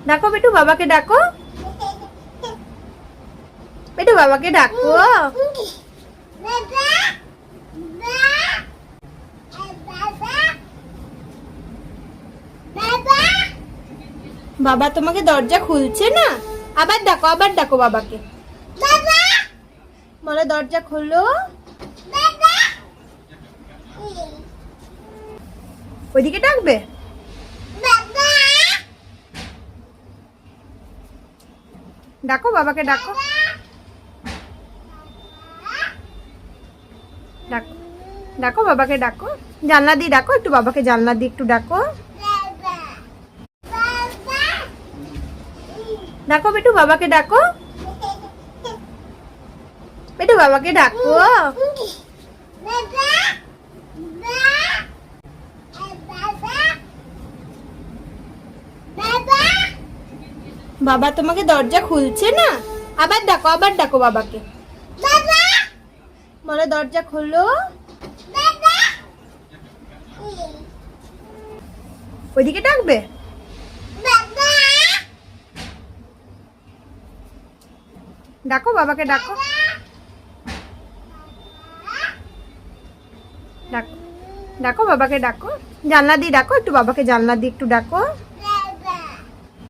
ডাকো বিটু, বাবাকে ডাকো। বিটু, বাবাকে ডাকো। বাবা তোমাকে দরজা খুলছে না। আবার ডাকো, আবার ডাকো বাবাকে। বলো দরজা খোলো। ওইদিকে ডাকবে। ডাকো, বাবাকে ডাকো। ডাকো, ডাকো বাবাকে ডাকো। জানলা দিয়ে ডাকো একটু, বাবাকে জানলা দিয়ে একটু ডাকো। ডাকো বিটু, বাবাকে ডাকো। বিটু, বাবাকে ডাকো। বাবা তোমাকে দরজা খুলছে না। আবার ডাকো, আবার ডাকো বাবাকে। বলো দরজা খোলো। ওইদিকে ডাকবে। ডাকো, বাবাকে ডাকো। ডাকো, ডাকো বাবাকে ডাকো। জানলা দিয়ে ডাকো একটু, বাবাকে জানলা দিয়ে একটু ডাকো।